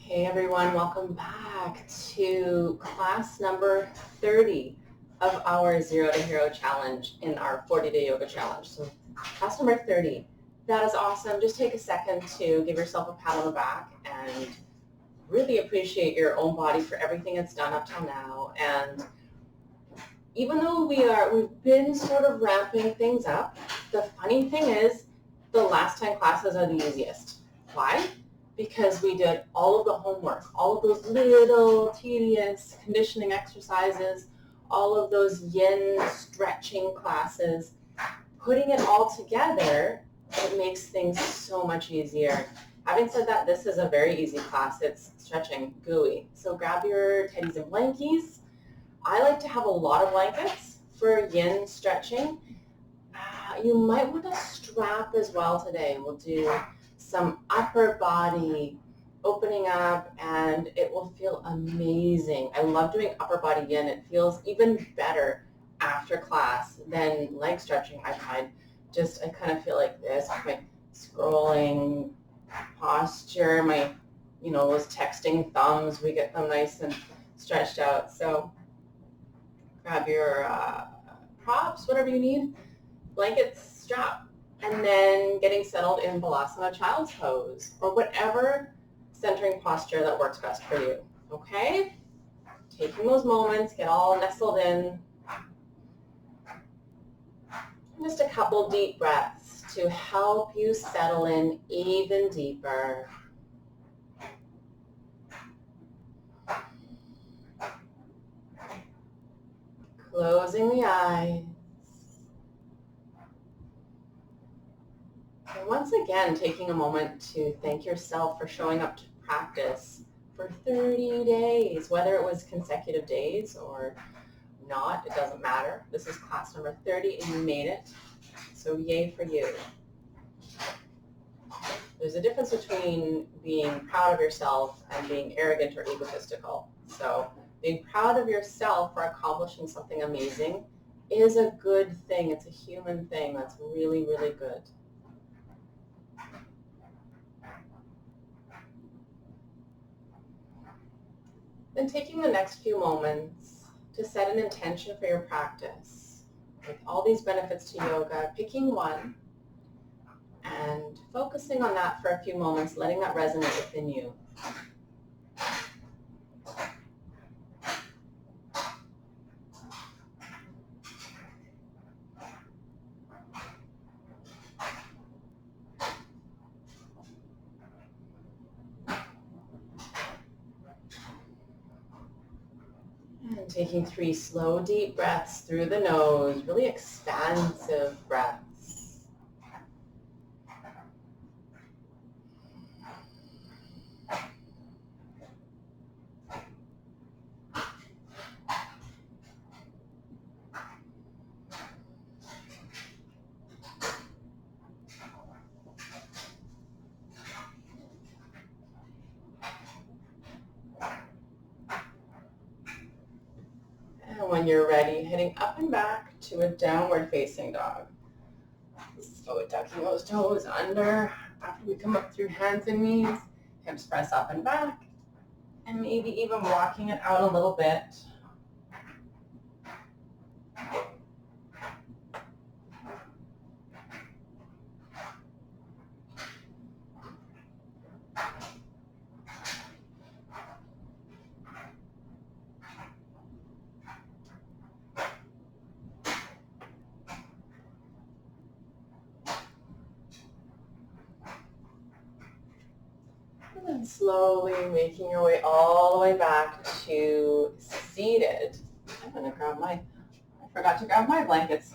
Hey everyone, welcome back to class number 30 of our Zero to Hero Challenge in our 40-day yoga challenge. So class number 30, that is awesome. Just take a second to give yourself a pat on the back and really appreciate your own body for everything it's done up till now. And even though we've been sort of ramping things up, the funny thing is the last 10 classes are the easiest. Why? Because we did all of the homework, all of those little tedious conditioning exercises, all of those yin stretching classes. Putting it all together, it makes things so much easier. Having said that, this is a very easy class. It's stretching, gooey. So grab your teddies and blankies. I like to have a lot of blankets for yin stretching. You might want to strap as well today. We'll do some upper body opening up and it will feel amazing. I love doing upper body yin. It feels even better after class than leg stretching, I find. I kind of feel like this, my scrolling posture, my, those texting thumbs, we get them nice and stretched out. So grab your props, whatever you need, blankets, strap, and then getting settled in Balasana Child's Pose or whatever centering posture that works best for you, okay? Taking those moments, get all nestled in. And just a couple deep breaths to help you settle in even deeper. Closing the eyes. And once again, taking a moment to thank yourself for showing up to practice for 30 days, whether it was consecutive days or not, it doesn't matter. This is class number 30 and you made it, so yay for you. There's a difference between being proud of yourself and being arrogant or egotistical. So being proud of yourself for accomplishing something amazing is a good thing. It's a human thing. That's really, really good. Then taking the next few moments to set an intention for your practice. With all these benefits to yoga, picking one and focusing on that for a few moments, letting that resonate within you. And taking 3 slow, deep breaths through the nose, really expansive breaths. And when you're ready, heading up and back to a downward facing dog. So tucking those toes under after we come up through hands and knees, hips press up and back, and maybe even walking it out a little bit. And then slowly making your way all the way back to seated. I'm going to I forgot to grab my blankets.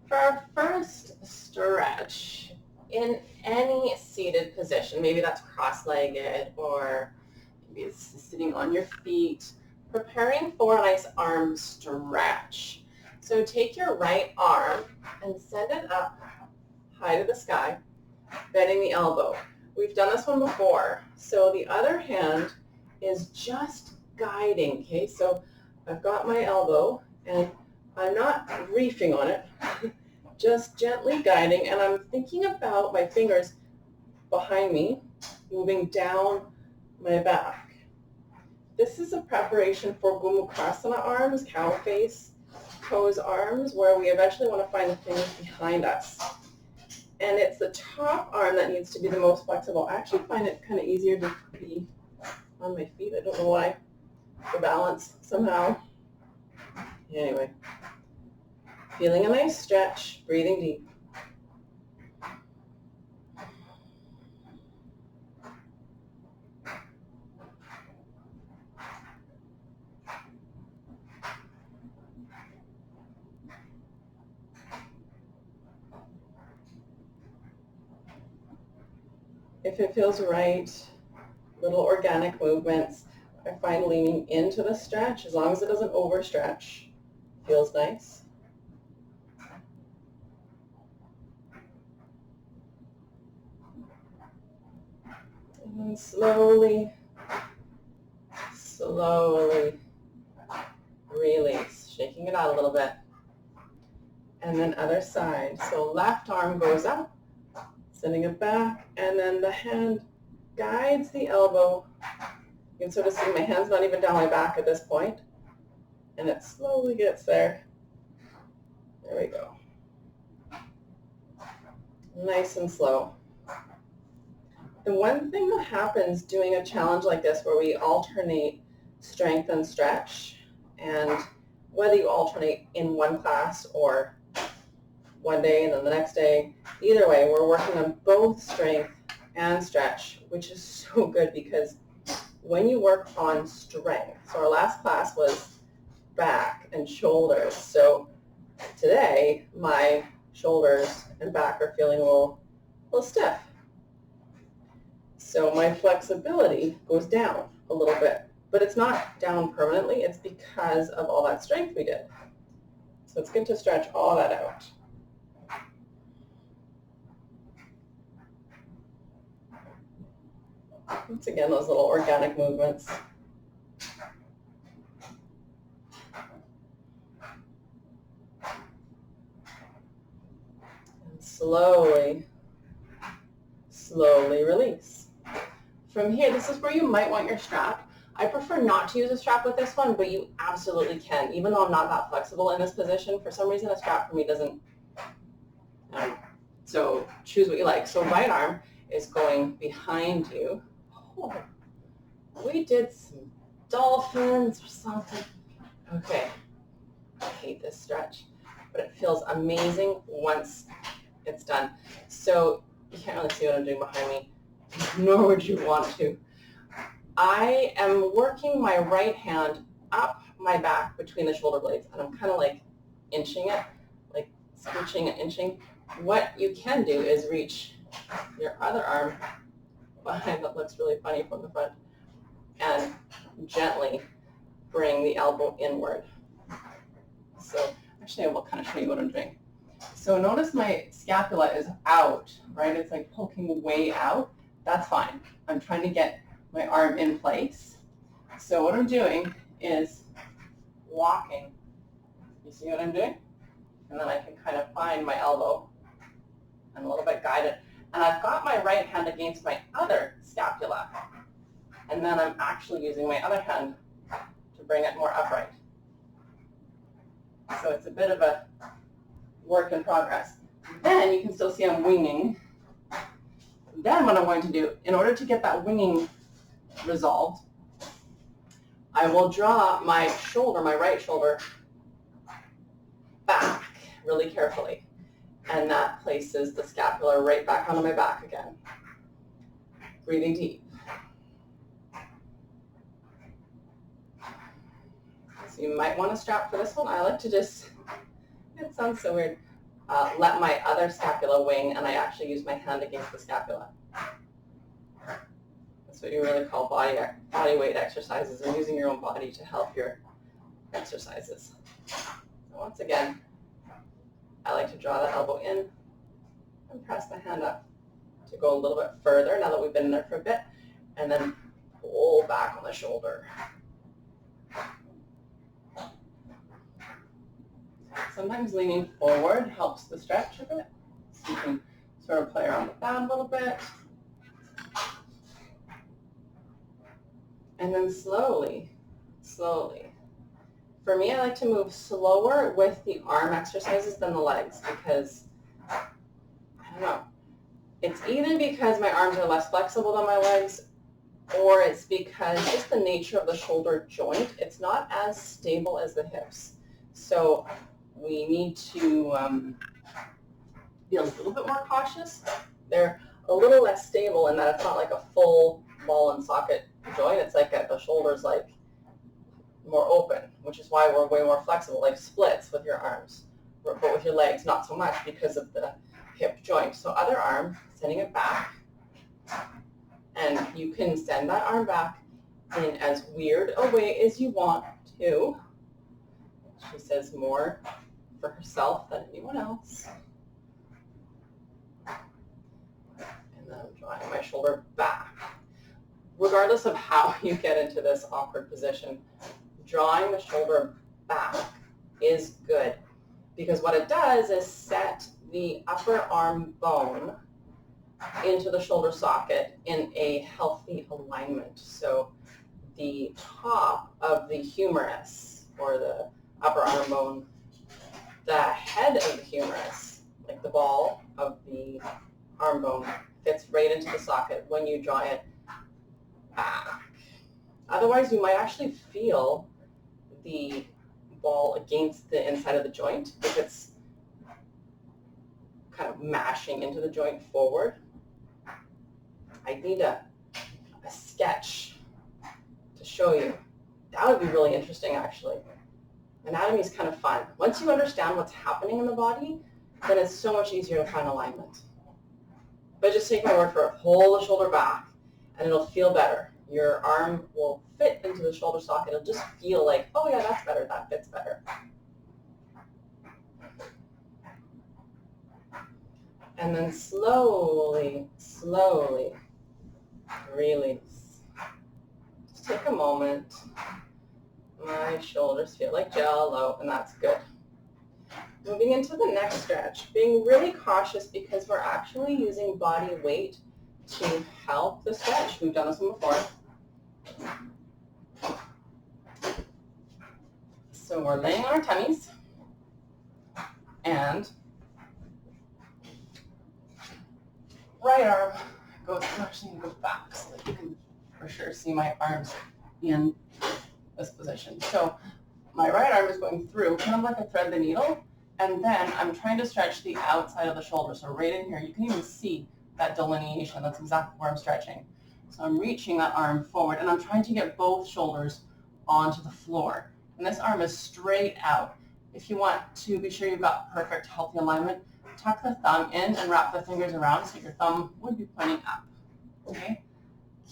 For our first stretch, in any seated position, maybe that's cross-legged or maybe it's sitting on your feet, preparing for a nice arm stretch. So take your right arm and send it up high to the sky, bending the elbow. We've done this one before. So the other hand is just guiding, okay? So I've got my elbow and I'm not reefing on it, just gently guiding, and I'm thinking about my fingers behind me, moving down my back. This is a preparation for Gomukrasana arms, cow face pose arms, where we eventually want to find the things behind us. And it's the top arm that needs to be the most flexible. I actually find it kind of easier to be on my feet. I don't know why, for balance somehow. Anyway, feeling a nice stretch, breathing deep. If it feels right, little organic movements. I find leaning into the stretch, as long as it doesn't overstretch, feels nice. And then slowly release, shaking it out a little bit. And then other side. So left arm goes up, sending it back, and then the hand guides the elbow. You can sort of see my hand's not even down my back at this point, and it slowly gets there. There we go. Nice and slow. The one thing that happens doing a challenge like this where we alternate strength and stretch, and whether you alternate in one class or one day and then the next day, either way, we're working on both strength and stretch, which is so good because when you work on strength, so our last class was back and shoulders. So today, my shoulders and back are feeling a little stiff. So my flexibility goes down a little bit, but it's not down permanently. It's because of all that strength we did. So it's good to stretch all that out. Once again, those little organic movements. And slowly release. From here, this is where you might want your strap. I prefer not to use a strap with this one, but you absolutely can. Even though I'm not that flexible in this position, for some reason a strap for me doesn't. So choose what you like. So right arm is going behind you. Oh, we did some dolphins or something. Okay, I hate this stretch, but it feels amazing once it's done. So you can't really see what I'm doing behind me, nor would you want to. I am working my right hand up my back between the shoulder blades, and I'm kind of like inching it, like scooching and inching. What you can do is reach your other arm behind, that looks really funny from the front, and gently bring the elbow inward. So actually I will kind of show you what I'm doing. So notice my scapula is out, right? It's like poking way out. That's fine. I'm trying to get my arm in place. So what I'm doing is walking. You see what I'm doing? And then I can kind of find my elbow and a little bit guide it. And I've got my right hand against my other scapula. And then I'm actually using my other hand to bring it more upright. So it's a bit of a work in progress. Then you can still see I'm winging. Then what I'm going to do, in order to get that winging resolved, I will draw my shoulder, my right shoulder, back really carefully. And that places the scapula right back onto my back again. Breathing deep. So you might want to strap for this one. I like to just, it sounds so weird, let my other scapula wing, and I actually use my hand against the scapula. That's what you really call body weight exercises, or using your own body to help your exercises. So once again, I like to draw the elbow in and press the hand up to go a little bit further now that we've been in there for a bit, and then pull back on the shoulder. Sometimes leaning forward helps the stretch a bit. So you can sort of play around with that a little bit. And then slowly, slowly. For me, I like to move slower with the arm exercises than the legs because, I don't know, it's either because my arms are less flexible than my legs or it's because just the nature of the shoulder joint, it's not as stable as the hips. So we need to be a little bit more cautious. They're a little less stable in that it's not like a full ball and socket joint. It's like the shoulder's like more open, which is why we're way more flexible, like splits with your arms. But with your legs, not so much because of the hip joint. So other arm, sending it back. And you can send that arm back in as weird a way as you want to. She says more for herself than anyone else. And then I'm drawing my shoulder back. Regardless of how you get into this awkward position, drawing the shoulder back is good because what it does is set the upper arm bone into the shoulder socket in a healthy alignment. So the top of the humerus or the upper arm bone, the head of the humerus, like the ball of the arm bone, fits right into the socket when you draw it back. Otherwise, you might actually feel the ball against the inside of the joint if it's kind of mashing into the joint forward. I need a sketch to show you. That would be really interesting, actually. Anatomy is kind of fun. Once you understand what's happening in the body, then it's so much easier to find alignment. But just take my word for it. Pull the shoulder back, and it'll feel better. Your arm will fit into the shoulder socket. It'll just feel like, oh yeah, that's better. That fits better. And then slowly, slowly release. Just take a moment. My shoulders feel like jello, and that's good. Moving into the next stretch, being really cautious because we're actually using body weight to help the stretch. We've done this one before. So we're laying on our tummies, and right arm goes, I'm actually going to go back so that you can for sure see my arms in this position. So my right arm is going through, kind of like I thread the needle, and then I'm trying to stretch the outside of the shoulder. So right in here, you can even see that delineation. That's exactly where I'm stretching. So I'm reaching that arm forward, and I'm trying to get both shoulders onto the floor. And this arm is straight out. If you want to be sure you've got perfect, healthy alignment, tuck the thumb in and wrap the fingers around so your thumb would be pointing up. Okay?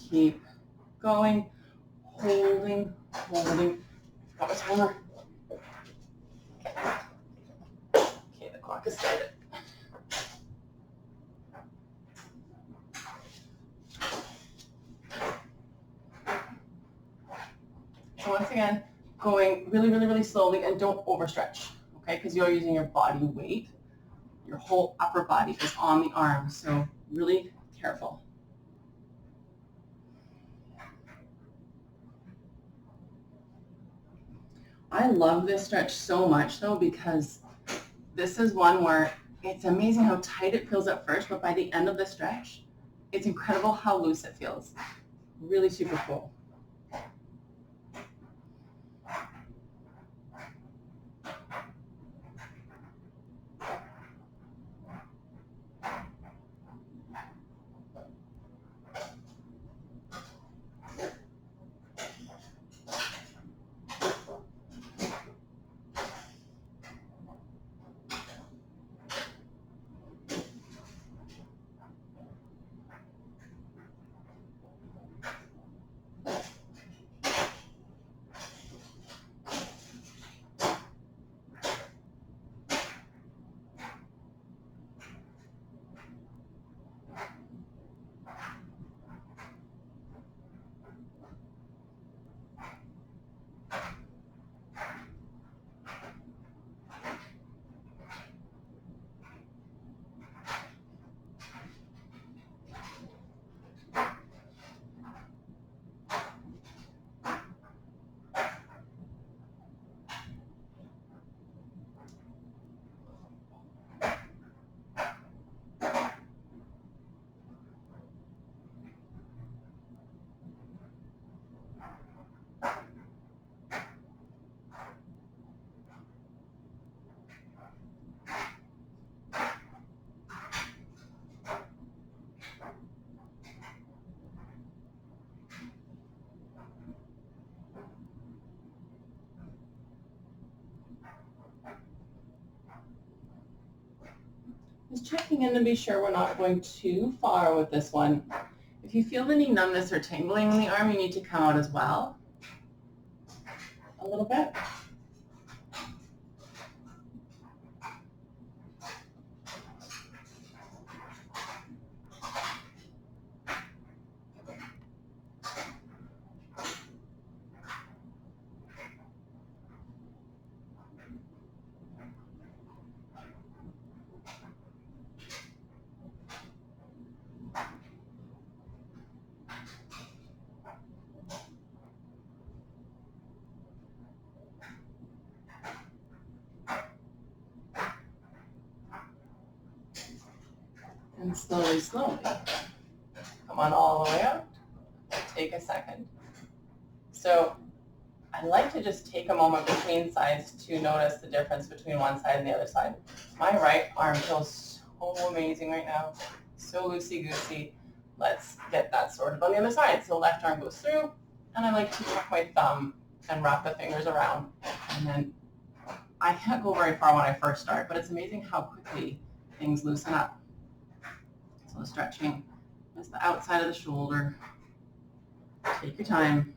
Keep going, holding, holding. Got my timer. Okay, the clock has started. So once again, going really, really, really slowly, and don't overstretch, okay? Because you're using your body weight. Your whole upper body is on the arm, so really careful. I love this stretch so much, though, because this is one where it's amazing how tight it feels at first, but by the end of the stretch, it's incredible how loose it feels. Really super cool. just checking in to be sure we're not going too far with this one. If you feel any numbness or tingling in the arm, you need to come out as well. A little bit. And slowly, slowly, come on all the way up. Take a second. So I like to just take a moment between sides to notice the difference between one side and the other side. My right arm feels so amazing right now, so loosey-goosey. Let's get that sorted on the other side. So left arm goes through, and I like to tuck my thumb and wrap the fingers around. And then I can't go very far when I first start, but it's amazing how quickly things loosen up. So stretching is the outside of the shoulder. Take your time.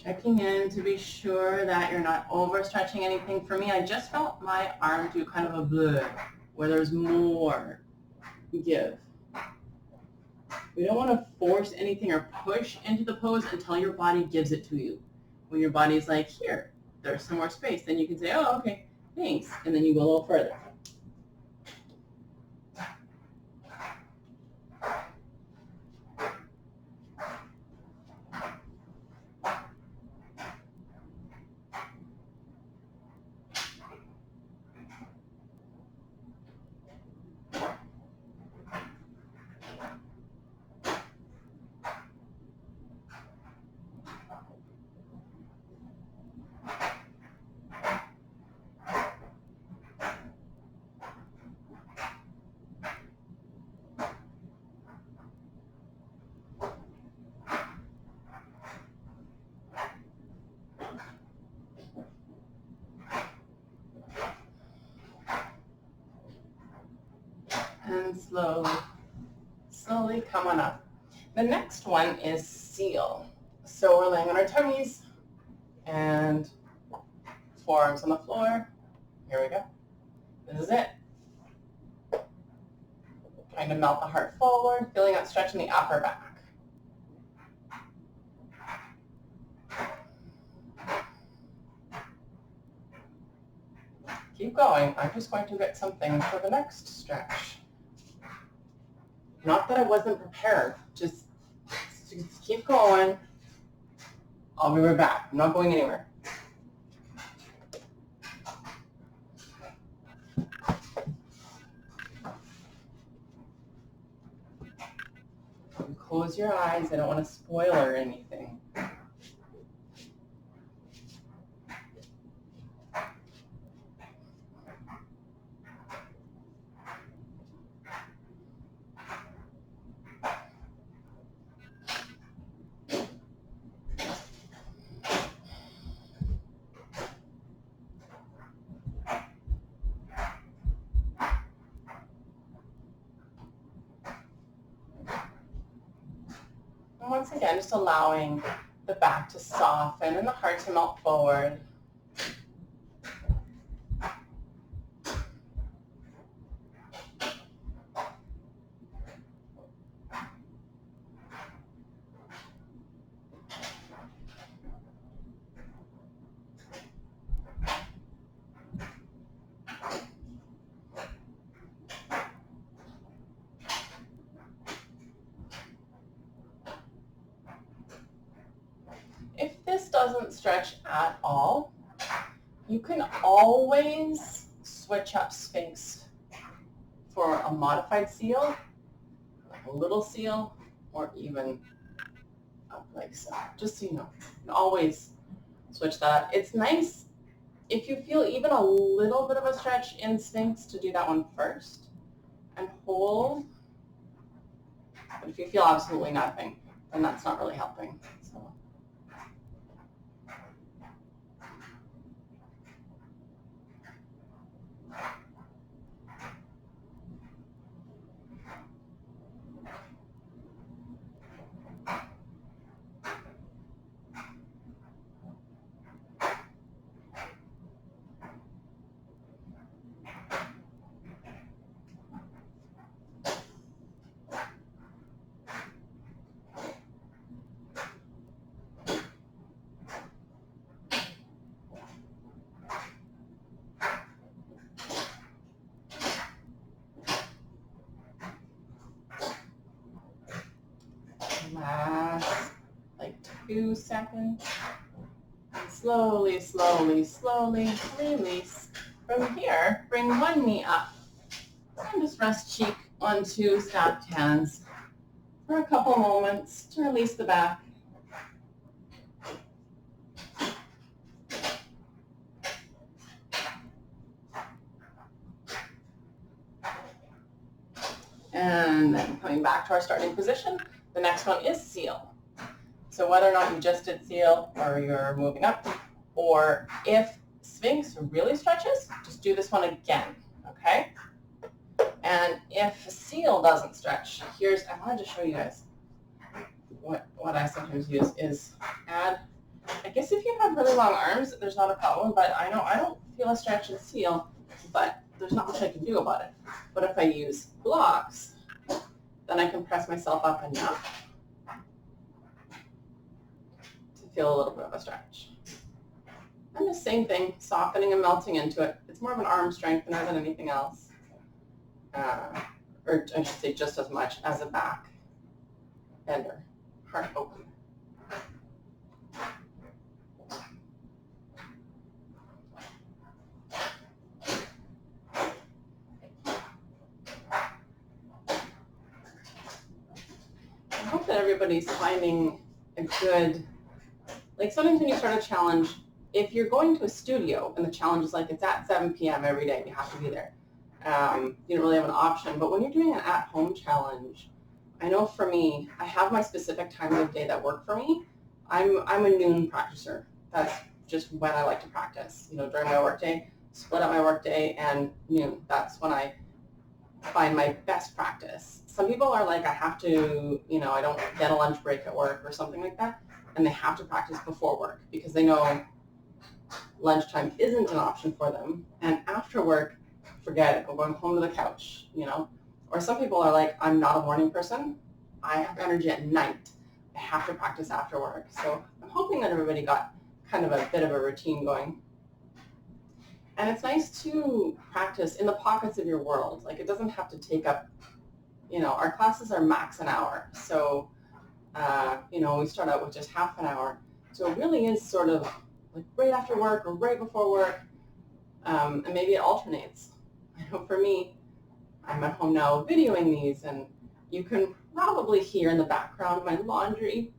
Checking in to be sure that you're not overstretching anything. For me, I just felt my arm do kind of a blur where there's more give. We don't want to force anything or push into the pose until your body gives it to you. When your body's like, here, there's some more space, then you can say, oh, okay, thanks. And then you go a little further. And slowly come on up. The next one is seal. So we're laying on our tummies and forearms on the floor. Here we go. This is it. Trying to melt the heart forward, feeling that stretch in the upper back. Keep keep going. I'm just going to get something for the next stretch. Not that I wasn't prepared, just keep going. I'll be right back. I'm not going anywhere. Close your eyes. I don't want to spoil or anything. And once again, just allowing the back to soften and the heart to melt forward. If this doesn't stretch at all, you can always switch up Sphinx for a modified seal, like a little seal, or even up like so. Just so you know, you can always switch that up. It's nice if you feel even a little bit of a stretch in Sphinx to do that one first and hold. But if you feel absolutely nothing, then that's not really helping. So. Last like 2 seconds. And slowly, slowly, slowly release. From here, bring one knee up and just rest cheek onto stacked hands for a couple moments to release the back. And then coming back to our starting position, the next one is seal. So whether or not you just did seal or you're moving up, or if Sphinx really stretches, just do this one again, okay? And if seal doesn't stretch, I wanted to show you guys what I sometimes use is add, I guess if you have really long arms, there's not a problem, but I know I don't feel a stretch in seal, but there's not much I can do about it. But if I use blocks, then I can press myself up enough to feel a little bit of a stretch. And the same thing, softening and melting into it. It's more of an arm strengthener than anything else. Or I should say just as much as a back bender, heart open. I hope that everybody's finding a good, like sometimes when you start a challenge, if you're going to a studio and the challenge is like it's at 7 p.m. every day, you have to be there. You don't really have an option. But when you're doing an at-home challenge, I know for me, I have my specific times of day that work for me. I'm a noon practicer. That's just when I like to practice. You know, during my workday, split up my workday, and noon. That's when I find my best practice. Some people are like, I have to, you know, I don't get a lunch break at work or something like that, and they have to practice before work because they know lunchtime isn't an option for them. And after work, forget it. I'm going home to the couch, you know. Or some people are like, I'm not a morning person. I have energy at night. I have to practice after work. So I'm hoping that everybody got kind of a bit of a routine going. And it's nice to practice in the pockets of your world. Like it doesn't have to take up, our classes are max an hour. So, we start out with just half an hour. So it really is sort of like right after work or right before work. And maybe it alternates. I know for me, I'm at home now videoing these, and you can probably hear in the background my laundry,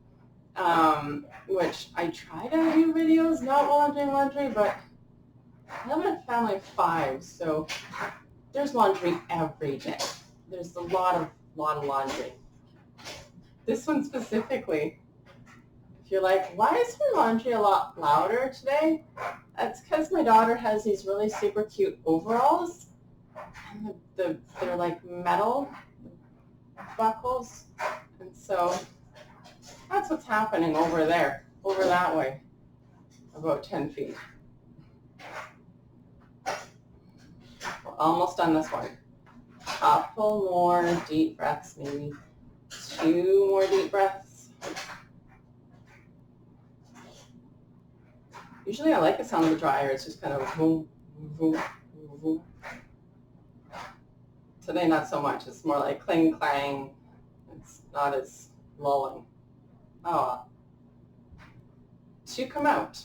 which I try to do videos not while I'm doing laundry, but I live in a family of 5, so there's laundry every day. There's a lot of laundry. This one specifically, if you're like, why is her laundry a lot louder today? That's because my daughter has these really super cute overalls, and they're like metal buckles, and so that's what's happening over there, over that way, about 10 feet. We're almost done this one. Couple more deep breaths, maybe 2 more deep breaths. Usually I like the sound of the dryer. It's just kind of boom, boom, boom. Today not so much. It's more like clang, clang. It's not as lulling. To come out,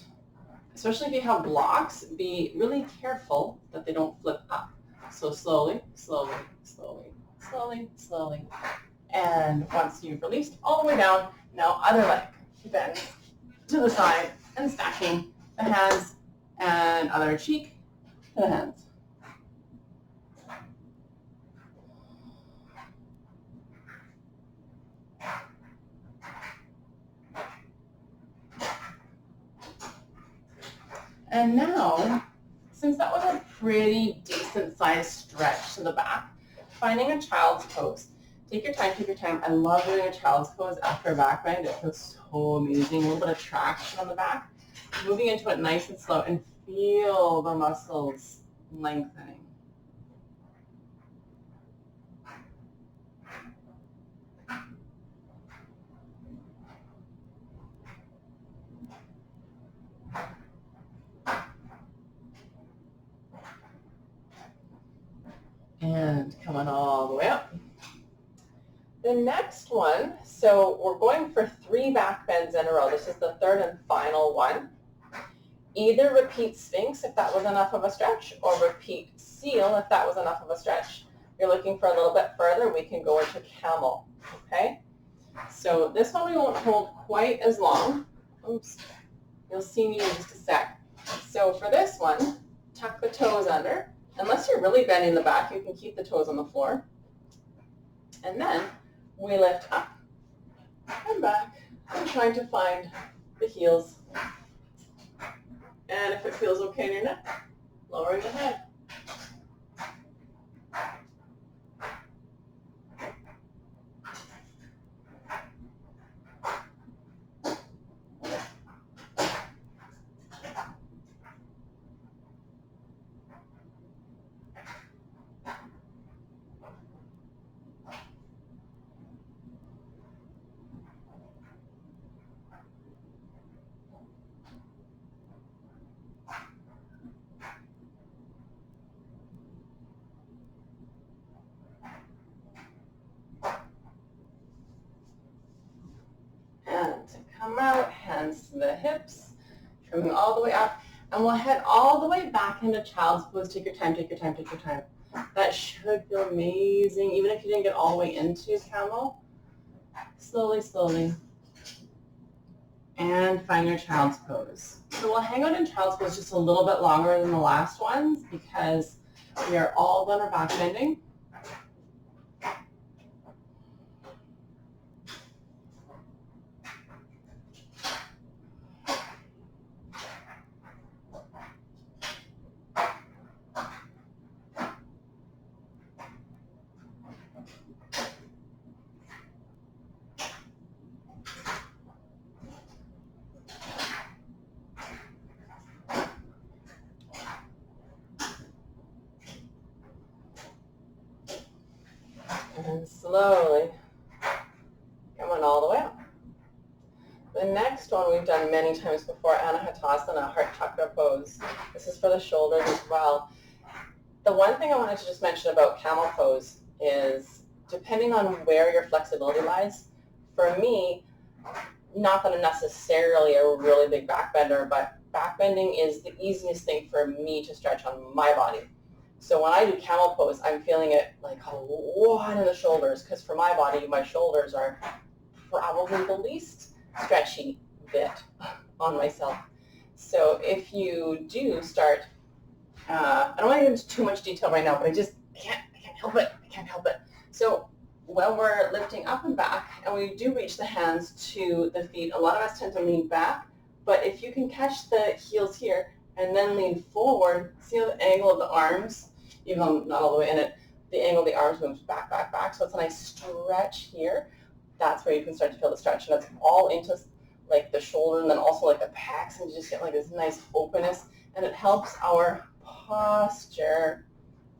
especially if you have blocks, be really careful that they don't flip up. So slowly, slowly, slowly, slowly, slowly. And once you've released all the way down, now other leg bends to the side and stacking the hands and other cheek to the hands. And now, since that was a pretty decent sized stretch to the back, finding a child's pose. Take your time, take your time. I love doing a child's pose after a back bend. It feels so amazing. A little bit of traction on the back. Moving into it nice and slow and feel the muscles lengthening. And coming all the way up. The next one, so we're going for 3 back bends in a row. This is the third and final one. Either repeat Sphinx if that was enough of a stretch, or repeat Seal if that was enough of a stretch. If you're looking for a little bit further, we can go into Camel, okay? So this one we won't hold quite as long. Oops, you'll see me in just a sec. So for this one, tuck the toes under. Unless you're really bending the back, you can keep the toes on the floor. And then we lift up and back and trying to find the heels. And if it feels okay in your neck, lowering the head. And to come out, hands to the hips, coming all the way up. And we'll head all the way back into child's pose. Take your time, take your time, take your time. That should feel amazing, even if you didn't get all the way into camel. Slowly, slowly. And find your child's pose. So we'll hang out in child's pose just a little bit longer than the last ones because we are all done our back bending. And slowly coming all the way up. The The next one we've done many times before, Anahatasana, heart chakra pose. This is for the shoulders as well. The one thing I wanted to just mention about camel pose is, depending on where your flexibility lies, for me, not that I'm necessarily a really big backbender, but backbending is the easiest thing for me to stretch on my body. So when I do camel pose, I'm feeling it like a lot in the shoulders, because for my body, my shoulders are probably the least stretchy bit on myself. So if you do start, I don't want to get into too much detail right now, but I can't help it. I can't help it. So when we're lifting up and back, and we do reach the hands to the feet, a lot of us tend to lean back, but if you can catch the heels here and then lean forward, see how the angle of the arms, even though I'm not all the way in it, the angle of the arms moves back, back, back. So it's a nice stretch here. That's where you can start to feel the stretch. And it's all into like the shoulder and then also like the pecs, and you just get like this nice openness, and it helps our posture.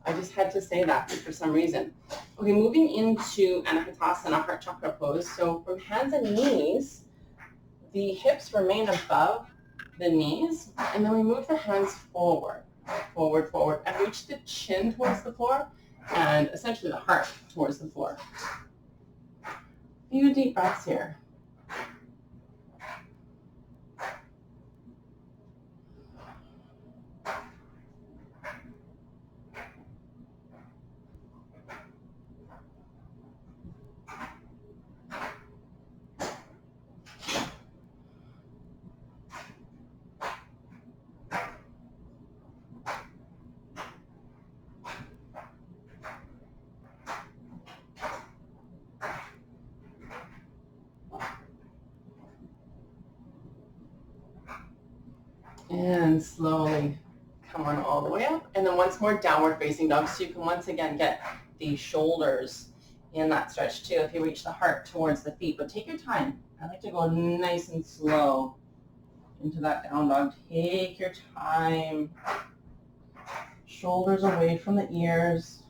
I just had to say that for some reason. Okay, moving into Anahatasana, heart chakra pose. So from hands and knees, the hips remain above the knees, and then we move the hands forward, forward, forward, and reach the chin towards the floor, and essentially the heart towards the floor. A few deep breaths here. And slowly come on all the way up. And then once more, downward facing dog. So you can once again get the shoulders in that stretch too if you reach the heart towards the feet. But take your time. I like to go nice and slow into that down dog. Take your time. Shoulders away from the ears.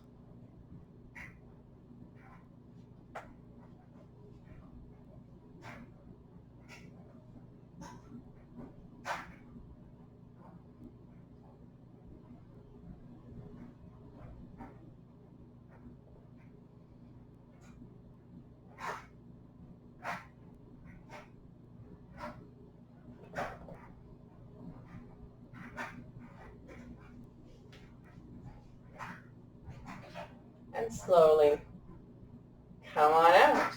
And slowly come on out.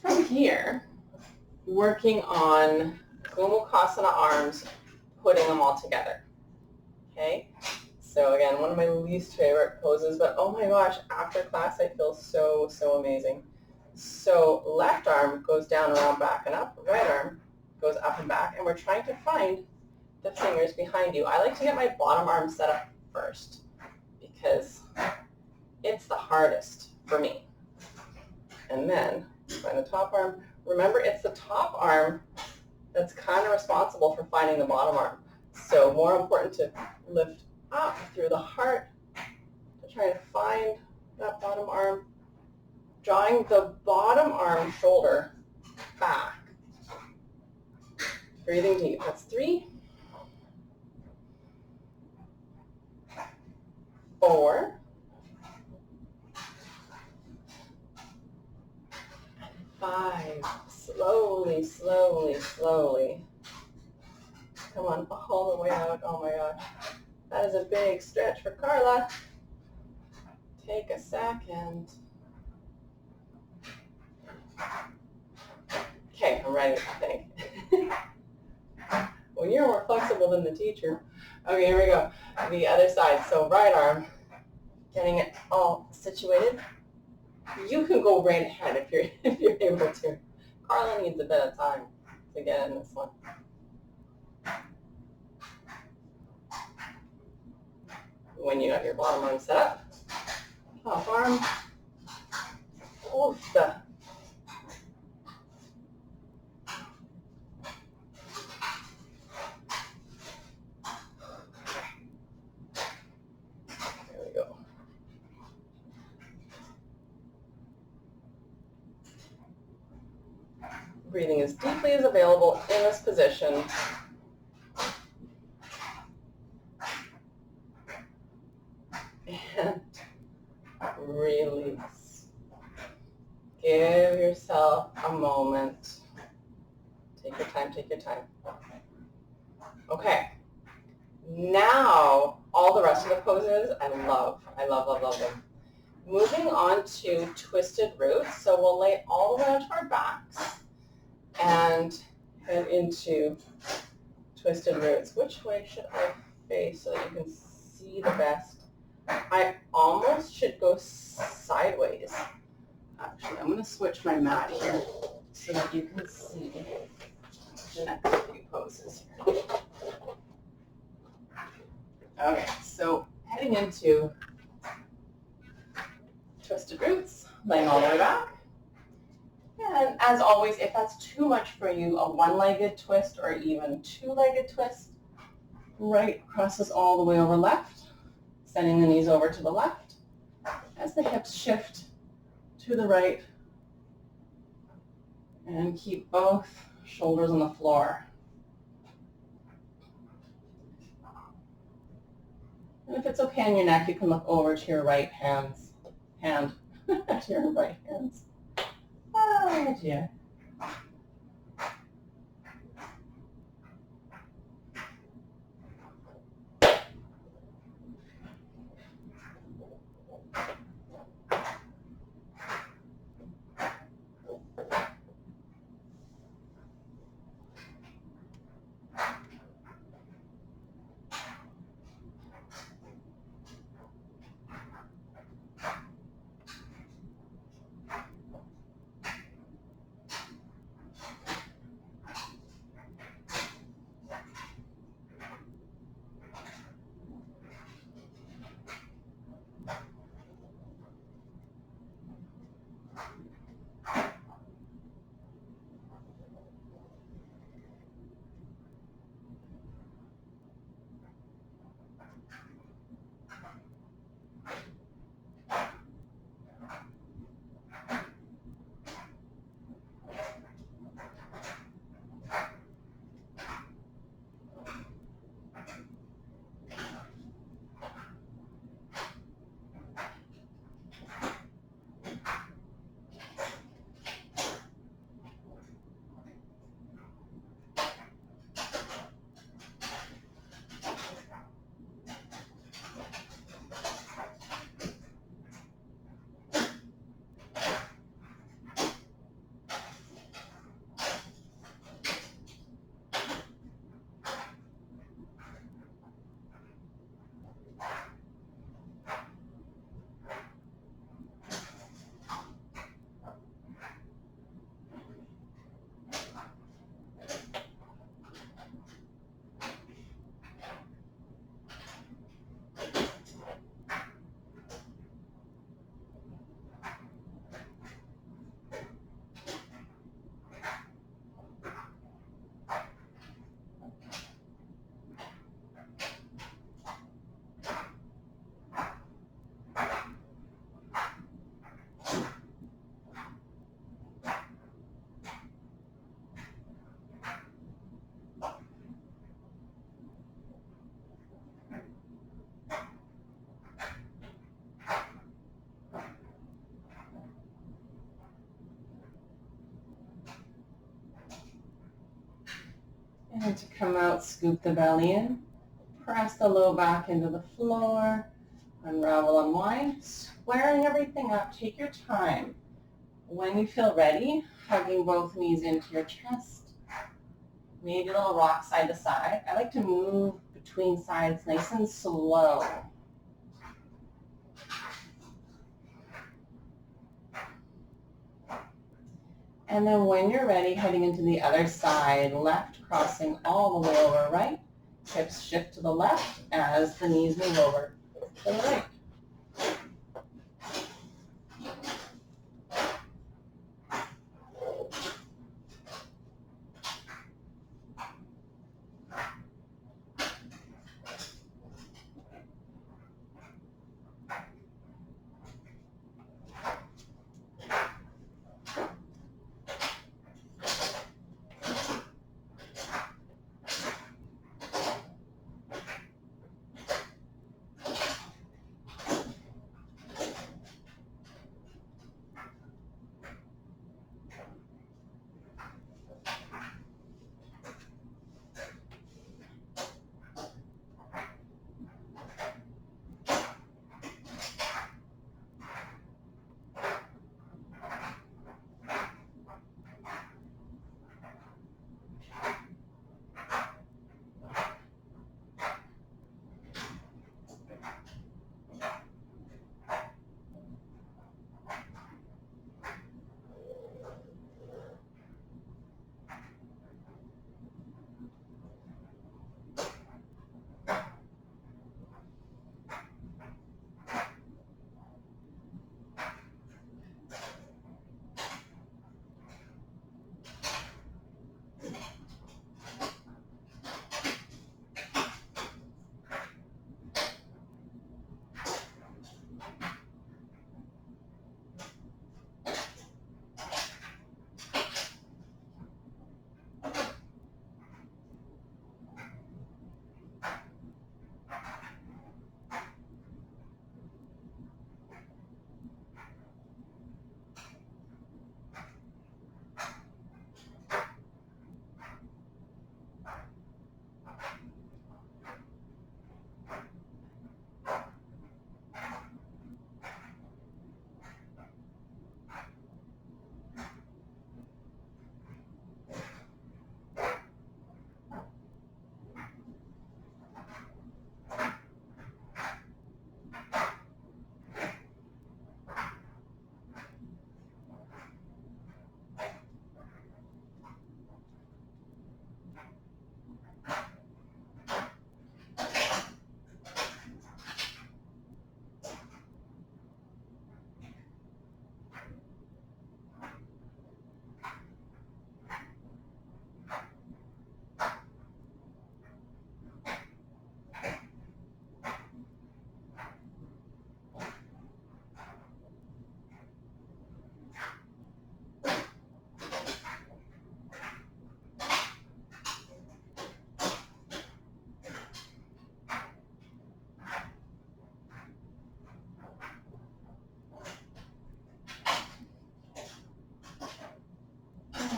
From here, working on Gomukhasana arms, putting them all together. Okay? So again, one of my least favorite poses, but oh my gosh, after class I feel so, so amazing. So left arm goes down, around, back, and up. Right arm goes up and back, and we're trying to find the fingers behind you. I like to get my bottom arm set up first because it's the hardest for me. And then find the top arm. Remember, it's the top arm that's kind of responsible for finding the bottom arm. So more important to lift up through the heart to try and find that bottom arm. Drawing the bottom arm shoulder back. Breathing deep. That's 3, 4, 5. Slowly, slowly, slowly. Come on, all the way out. Oh my gosh. That is a big stretch for Carla. Take a second. Okay, I'm ready, I think. Well, you're more flexible than the teacher. Okay, here we go. The other side. So right arm, getting it all situated. You can go right ahead if you're able to. Carla needs a bit of time to get in this one. When you have your bottom arm set up, top arm, oof. There we go. Breathing as deeply as available in this position. And release. Give yourself a moment. Take your time, take your time. Okay. Now, all the rest of the poses, I love, love, love them. Moving on to twisted roots. So we'll lay all the way onto our backs and head into twisted roots. Which way should I face so that you can see the best? I almost should go sideways. Actually, I'm going to switch my mat here so that you can see the next few poses here. Okay, so heading into twisted roots, laying all the way back. And as always, if that's too much for you, a one-legged twist or even two-legged twist. Right crosses all the way over left, sending the knees over to the left as the hips shift to the right. And keep both shoulders on the floor. And if it's okay on your neck, you can look over to your right hand, to your right hands. Oh, dear. And to come out, scoop the belly in, press the low back into the floor, unravel, unwind, squaring everything up. Take your time. When you feel ready, hugging both knees into your chest, maybe a little rock side to side. I like to move between sides nice and slow. And then when you're ready, heading into the other side, left crossing all the way over right. Hips shift to the left as the knees move over to the right.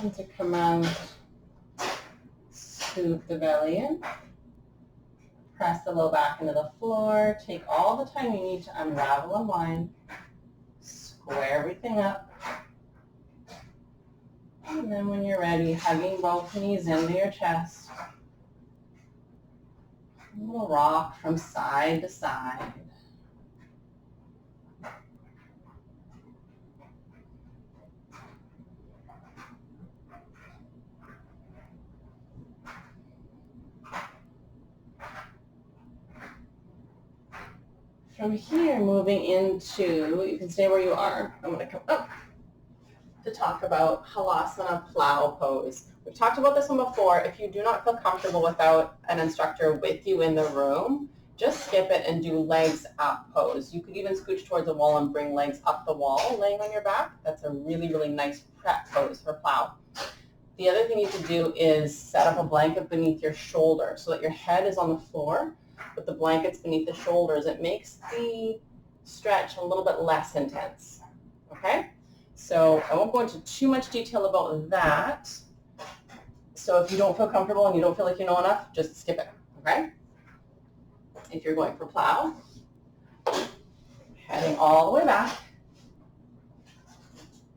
And to command, scoop the belly in. Press the low back into the floor. Take all the time you need to unravel and wind. Square everything up. And then when you're ready, hugging both knees into your chest. A little rock from side to side. From here, moving into, you can stay where you are. I'm going to come up to talk about Halasana plow pose. We've talked about this one before. If you do not feel comfortable without an instructor with you in the room, just skip it and do legs up pose. You could even scooch towards the wall and bring legs up the wall, laying on your back. That's a really, really nice prep pose for plow. The other thing you can do is set up a blanket beneath your shoulder so that your head is on the floor, but the blanket's beneath the shoulders. It makes the stretch a little bit less intense, okay? So I won't go into too much detail about that. So if you don't feel comfortable and you don't feel like you know enough, just skip it, okay? If you're going for plow, heading all the way back,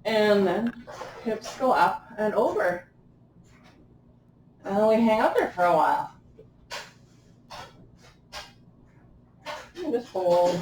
and then hips go up and over. And then we hang out there for a while. And just hold.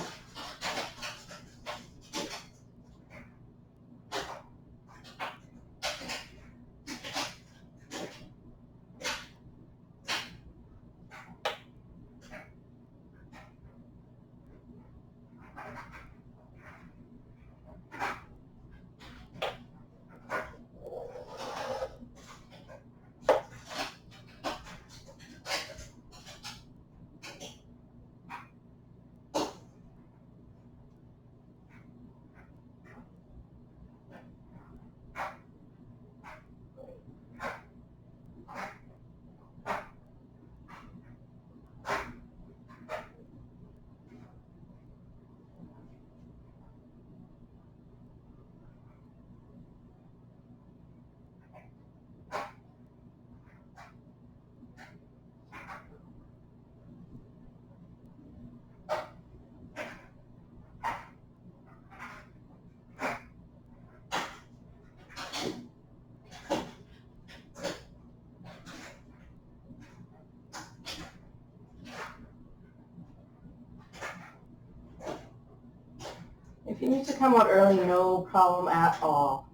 If you need to come out early, no problem at all.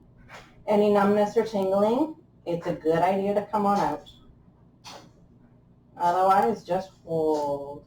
Any numbness or tingling, it's a good idea to come on out. Otherwise, just hold.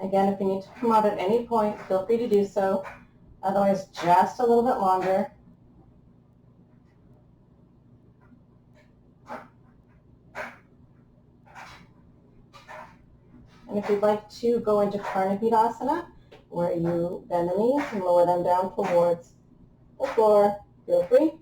Again, if you need to come out at any point, feel free to do so. Otherwise, just a little bit longer. And if you'd like to go into Karnapidasana, where you bend the knees and lower them down towards the floor, feel free.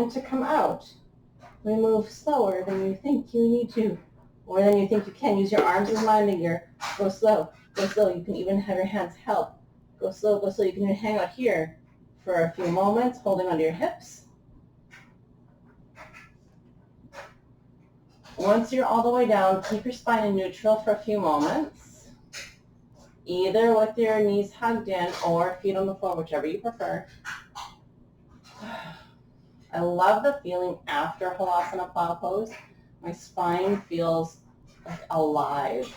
And to come out, we move slower than you think you need to, or than you think you can. Use your arms as landing gear. Go slow, go slow. You can even have your hands help. Go slow, go slow. You can even hang out here for a few moments, holding onto your hips. Once you're all the way down, keep your spine in neutral for a few moments, either with your knees hugged in or feet on the floor, whichever you prefer. I love the feeling after Halasana plow pose. My spine feels like alive,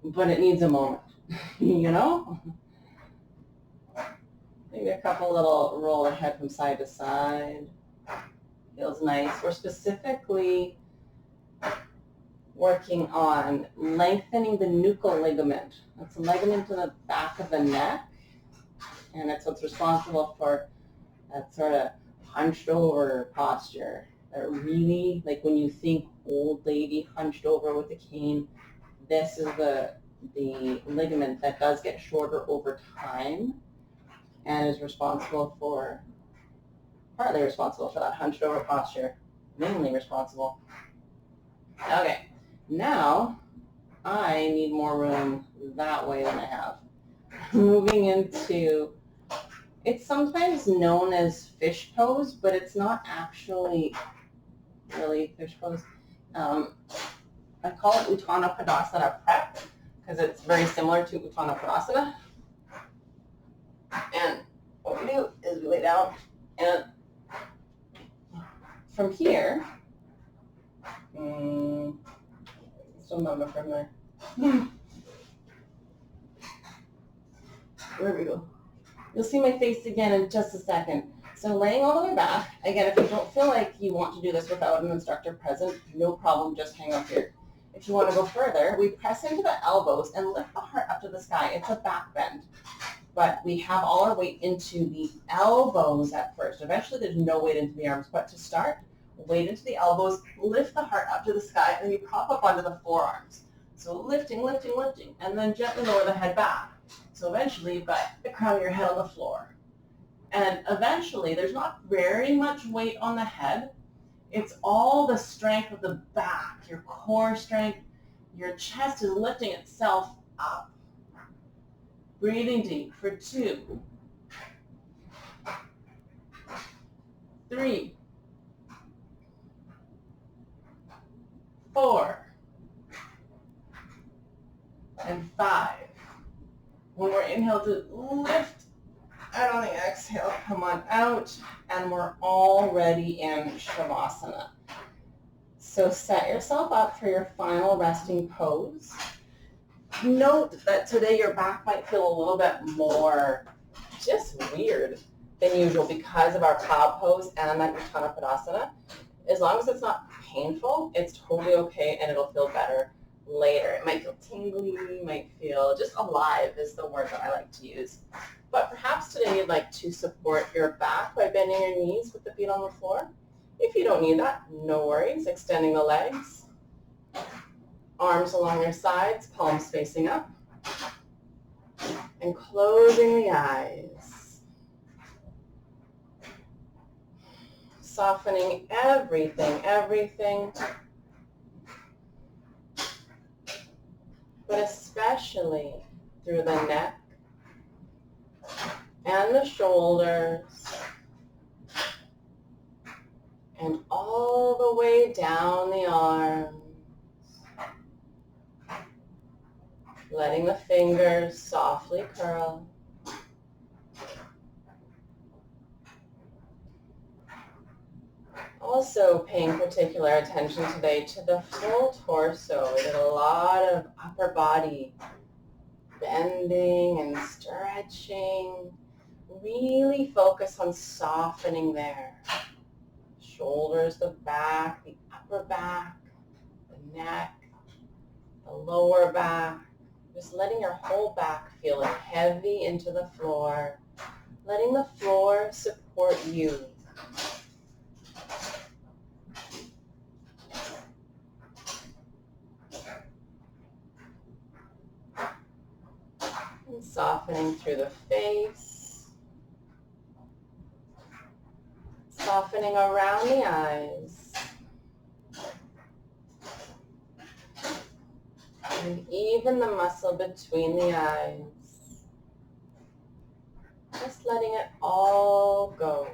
but it needs a moment, you know? Maybe a couple little roll ahead from side to side. Feels nice. We're specifically working on lengthening the nuchal ligament. That's a ligament in the back of the neck, and it's what's responsible for that sort of hunched over posture. That really, like when you think old lady hunched over with a cane, this is the ligament that does get shorter over time and is partly responsible for that hunched over posture, mainly responsible. Okay, now I need more room that way than I have. Moving into, it's sometimes known as fish pose, but it's not actually really fish pose. I call it Uttana Padasana prep because it's very similar to Uttana Padasana. And what we do is we lay down, and from here, still not from there. There we go. You'll see my face again in just a second. So laying all the way back, again, if you don't feel like you want to do this without an instructor present, no problem, just hang up here. If you want to go further, we press into the elbows and lift the heart up to the sky. It's a back bend, but we have all our weight into the elbows at first. Eventually there's no weight into the arms, but to start, weight into the elbows, lift the heart up to the sky, and then you prop up onto the forearms. So lifting, lifting, lifting, and then gently lower the head back. So eventually you've got the crown of your head on the floor. And eventually there's not very much weight on the head. It's all the strength of the back, your core strength. Your chest is lifting itself up. Breathing deep for 2, 3, 4, and 5. When we're inhale to lift out on the exhale, come on out, and we're already in Shavasana. So set yourself up for your final resting pose. Note that today your back might feel a little bit more just weird than usual because of our plow pose and that Uttana Padasana. As long as it's not painful, it's totally okay and it'll feel better later. It might feel tingly, might feel just alive is the word that I like to use. But perhaps today you'd like to support your back by bending your knees with the feet on the floor. If you don't need that, no worries. Extending the legs, arms along your sides, palms facing up, and closing the eyes. Softening everything, but especially through the neck and the shoulders and all the way down the arms. Letting the fingers softly curl. Also paying particular attention today to the full torso. We did a lot of upper body bending and stretching. Really focus on softening there. Shoulders, the back, the upper back, the neck, the lower back. Just letting your whole back feel heavy into the floor. Letting the floor support you. And softening through the face. Softening around the eyes. And even the muscle between the eyes. Just letting it all go.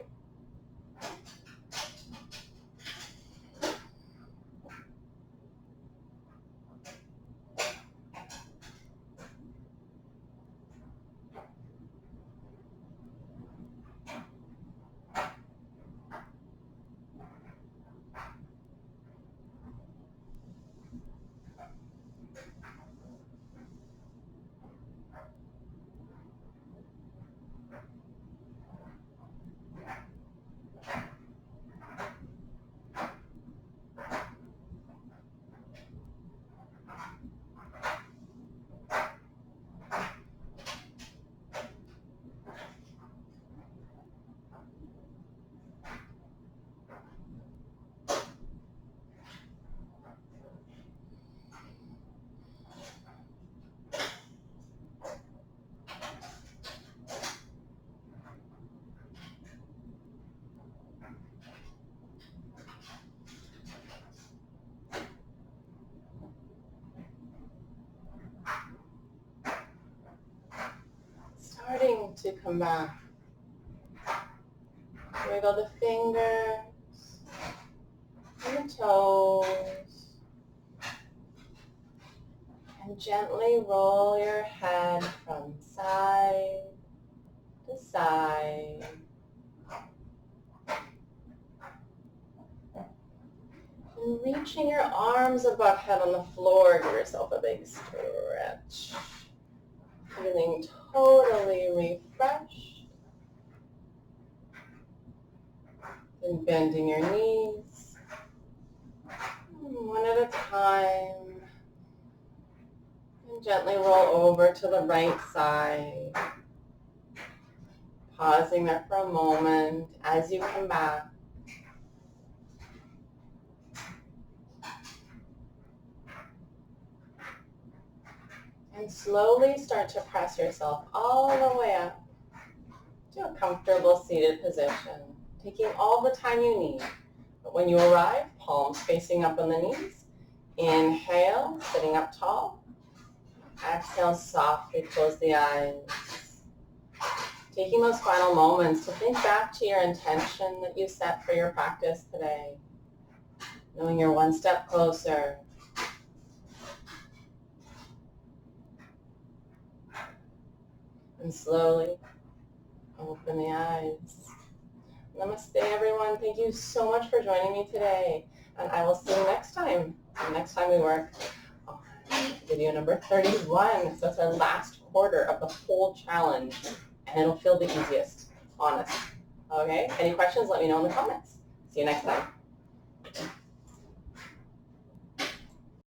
Starting to come back. Wiggle the fingers and the toes. And gently roll your head from side to side. And reaching your arms above head on the floor, give yourself a big stretch. Feeling totally refreshed. And bending your knees. One at a time. And gently roll over to the right side. Pausing there for a moment as you come back. And slowly start to press yourself all the way up to a comfortable seated position, taking all the time you need. But when you arrive, palms facing up on the knees. Inhale, sitting up tall. Exhale, softly close the eyes. Taking those final moments to think back to your intention that you set for your practice today. Knowing you're one step closer. And slowly open the eyes. Namaste, everyone. Thank you so much for joining me today. And I will see you next time. Next time we work on video number 31. So it's our last quarter of the whole challenge. And it'll feel the easiest, honest. Okay? Any questions, let me know in the comments. See you next time.